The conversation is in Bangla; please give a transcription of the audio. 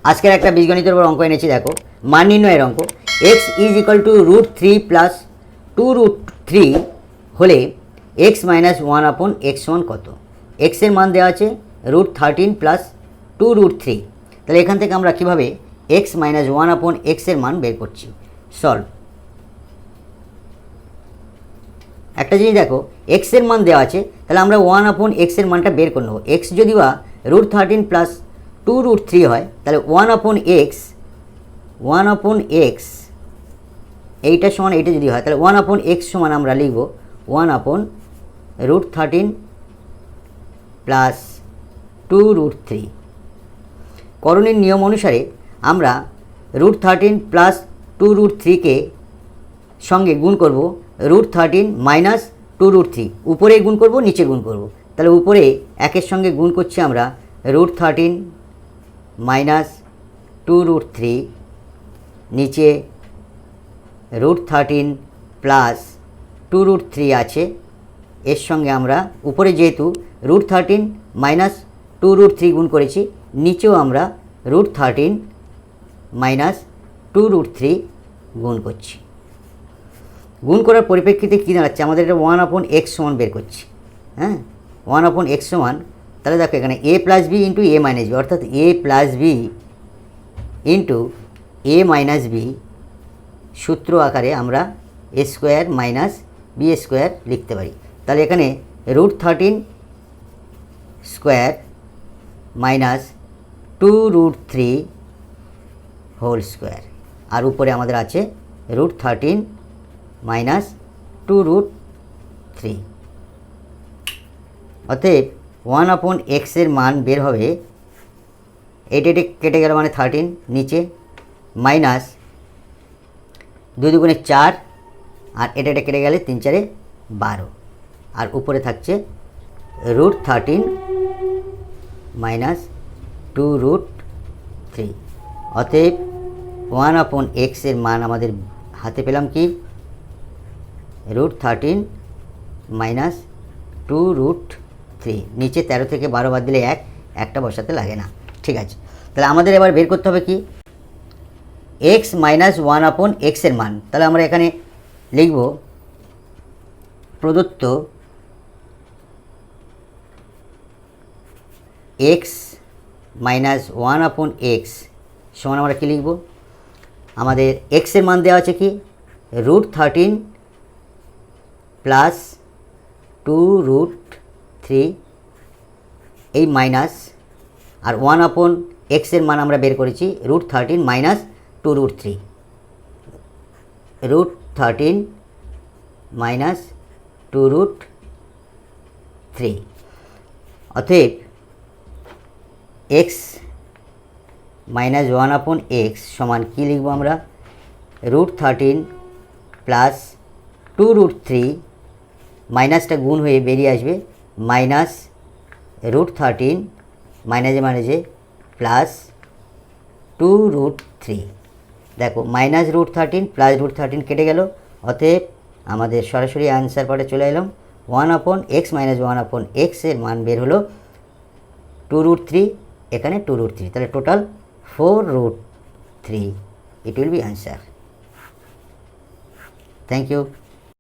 আজকের একটা বীজগণিতের উপর অঙ্ক এনেছি, দেখো মান নির্ণয়ের অঙ্ক। X is equal to √3 plus 2√3 হলে এক্স মাইনাস 1/x1 কত? এক্সের মান দেওয়া আছে √13 প্লাস 2√3। তাহলে এখান থেকে আমরা কীভাবে এক্স মাইনাস 1/x এর মান বের করছি? সলভ। একটা জিনিস দেখো, এক্সের মান দেওয়া আছে, তাহলে আমরা 1/x এর মানটা বের করে নেবো। এক্স যদি বা √13 প্লাস 2√3 হয়, তাহলে 1/x এইটা সমান এইটা যদি হয়, তাহলে 1/x সমান আমরা লিখব 1/√13 প্লাস 2√3। করণীর নিয়ম অনুসারে আমরা √13 প্লাস 2√3কে সঙ্গে গুণ করব √13 মাইনাস 2√3। উপরে গুণ করব, নিচে গুণ করব। তাহলে উপরে একের সঙ্গে গুণ করছি আমরা √13 মাইনাস 2√3, নিচে √13 প্লাস 2√3 আছে, এর সঙ্গে আমরা উপরে যেহেতু √13 মাইনাস 2√3 গুণ করেছি, নিচেও আমরা √13 মাইনাস 2√3 গুণ করছি। গুণ করার পরিপ্রেক্ষিতে কী দাঁড়াচ্ছে? আমাদের এটা 1/x সমান বের করছি। হ্যাঁ, 1/x সমান, তাহলে দেখো এখানে a plus b into a minus b, অর্থাৎ a plus b into a minus b সূত্র আকারে আমরা a square minus b square লিখতে পারি। তাহলে এখানে √13 স্কোয়ার মাইনাস 2√3 হোল স্কোয়ার, আর উপরে আমাদের আছে √13 মাইনাস 2√3। অতএব 1/x এর মান বের হবে, এটা কেটে গেল মানে 13, নিচে মাইনাস 2 দুগুণে 4, আর এটা কেটে গেলে 3 4 12, আর উপরে থাকছে √13 মাইনাস 2√3। অতএব 1/x এর মান আমাদের হাতে পেলাম কি? √13 মাইনাস 2√3। নিচে 13 থেকে 12 বাদ দিলে একটা বসাতে লাগে না। ঠিক আছে, তাহলে আমাদের এবার বের করতে হবে কি? x মাইনাস 1/x এর মান। তাহলে আমরা এখানে লিখব প্রদত্ত x মাইনাস 1/x সমান আমরা কী লিখব? আমাদের x এর মান দেওয়া আছে কি? √13 প্লাস 2√3, এই মাইনাস, আর 1/x এর মান আমরা বের করেছি √13 মাইনাস 2√3, √13 মাইনাস 2√3। অতএব x মাইনাস 1/x সমান কী লিখব আমরা? √13 প্লাস 2√3, মাইনাসটা গুণ হয়ে বেরিয়ে আসবে মাইনাস √13 মাইনাসে মাইনাসে প্লাস 2√3। দেখো মাইনাস √13 প্লাস √13 কেটে গেল, অতএব আমাদের সরাসরি আনসার পার্টে চলে এলাম। 1/x মাইনাস 1/x এর মান বের হলো 2√3, এখানে 2√3, তাহলে total 4√3। It will be answer. Thank you.